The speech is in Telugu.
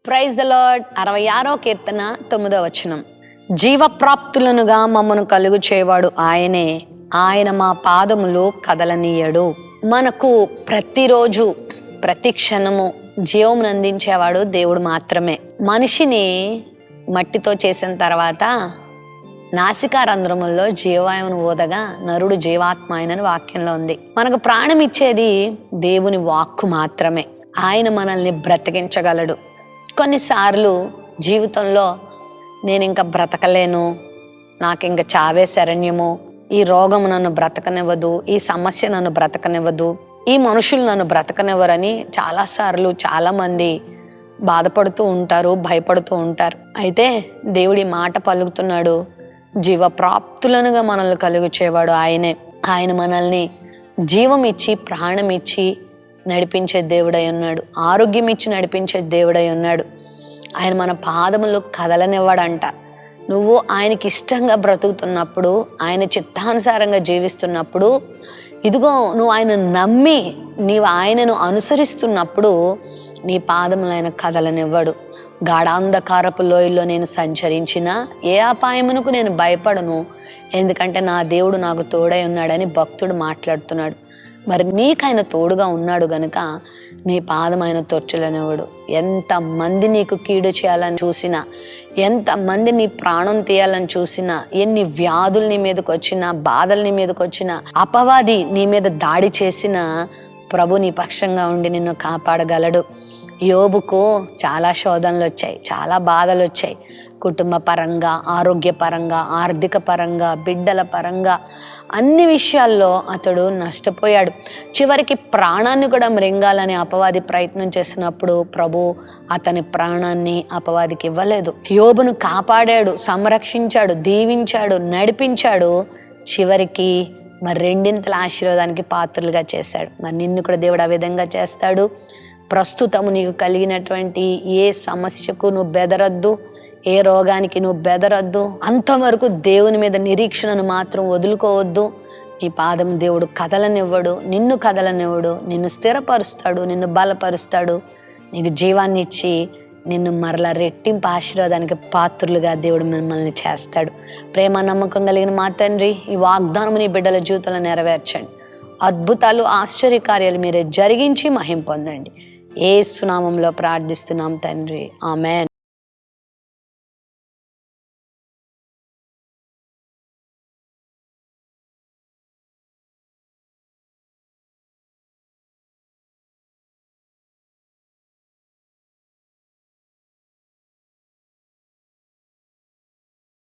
Praise the Lord. 66వ కీర్తన 9వ వచనం. జీవప్రాప్తులనుగా మమ్మను కలుగు చేయవాడు ఆయనే, ఆయన మా పాదములు కదలనీయడు. మనకు ప్రతిరోజు ప్రతి క్షణము జీవం అందించేవాడు దేవుడు మాత్రమే. మనిషిని మట్టితో చేసిన తర్వాత నాసికారంధ్రముల్లో జీవవాయువును ఊదగా నరుడు జీవాత్మ ఆయనని వాక్యంలో ఉంది. మనకు ప్రాణం ఇచ్చేది దేవుని వాక్కు మాత్రమే. ఆయన మనల్ని బ్రతికించగలడు. కొన్నిసార్లు జీవితంలో నేను ఇంకా బ్రతకలేను, నాకు ఇంకా చావే శరణ్యము, ఈ రోగం నన్ను బ్రతకనివ్వదు, ఈ సమస్య నన్ను బ్రతకనివ్వదు, ఈ మనుషులు నన్ను బ్రతకనివ్వరని చాలాసార్లు చాలామంది బాధపడుతూ ఉంటారు, భయపడుతూ ఉంటారు. అయితే దేవుడి మాట పలుకుతున్నాడు, జీవప్రాప్తులనుగా మనల్ని కలుగు చేయవాడు ఆయనే. ఆయన మనల్ని జీవం ఇచ్చి ప్రాణం ఇచ్చి నడిపించే దేవుడై ఉన్నాడు. ఆరోగ్యం ఇచ్చి నడిపించే దేవుడై ఉన్నాడు. ఆయన మన పాదములు కదలనివ్వడంట. నువ్వు ఆయనకి ఇష్టంగా బ్రతుకుతున్నప్పుడు, ఆయన చిత్తానుసారంగా జీవిస్తున్నప్పుడు, ఇదిగో నువ్వు ఆయన నమ్మి నీవు ఆయనను అనుసరిస్తున్నప్పుడు నీ పాదములు ఆయన కదలనివ్వడు. గాఢాంధకారపు లోయల్లో నేను సంచరించిన ఏ అపాయమునకు నేను భయపడను, ఎందుకంటే నా దేవుడు నాకు తోడై ఉన్నాడని భక్తుడు మాట్లాడుతున్నాడు. మరి నీకైనా తోడుగా ఉన్నాడు గనుక నీ పాదం ఆయన తొర్చులనివ్వడు. ఎంతమంది నీకు కీడు చేయాలని చూసినా, ఎంతమంది నీ ప్రాణం తీయాలని చూసినా, ఎన్ని వ్యాధులు నీ మీదకి వచ్చినా, బాధలు నీ మీదకి వచ్చినా, అపవాది నీ మీద దాడి చేసినా ప్రభు నీ పక్షంగా ఉండి నిన్ను కాపాడగలడు. యోబుకు చాలా శోధనలు వచ్చాయి, చాలా బాధలు వచ్చాయి. కుటుంబ పరంగా, ఆరోగ్య పరంగా, ఆర్థిక పరంగా, బిడ్డల పరంగా, అన్ని విషయాల్లో అతడు నష్టపోయాడు. చివరికి ప్రాణాన్ని కూడా మృంగాలని అపవాది ప్రయత్నం చేసినప్పుడు ప్రభు అతని ప్రాణాన్ని అపవాదికి ఇవ్వలేదు. యోబును కాపాడాడు, సంరక్షించాడు, దీవించాడు, నడిపించాడు. చివరికి మరి రెండింతల ఆశీర్వాదానికి పాత్రలుగా చేశాడు. మరి నిన్ను కూడా దేవుడు ఆ విధంగా చేస్తాడు. ప్రస్తుతము నీకు కలిగినటువంటి ఏ సమస్యకు నువ్వు బెదరద్దు, ఏ రోగానికి నువ్వు బెదరద్దు. అంతవరకు దేవుని మీద నిరీక్షణను మాత్రం వదులుకోవద్దు. నీ పాదం దేవుడు కదలనివ్వడు, నిన్ను కదలనివ్వడు, నిన్ను స్థిరపరుస్తాడు, నిన్ను బలపరుస్తాడు, నీకు జీవాన్ని ఇచ్చి నిన్ను మరలా రెట్టింపు ఆశీర్వాదానికి పాత్రులుగా దేవుడు మిమ్మల్ని చేస్తాడు. ప్రేమ నమ్మకం కలిగిన మా తండ్రి, ఈ వాగ్దానం నీ బిడ్డల జీవితంలో నెరవేర్చండి. అద్భుతాలు, ఆశ్చర్యకార్యాలు మీరే జరిగించి మహిం పొందండి. యేసు నామములో ప్రార్థిస్తున్నాం తండ్రి, ఆమేన్.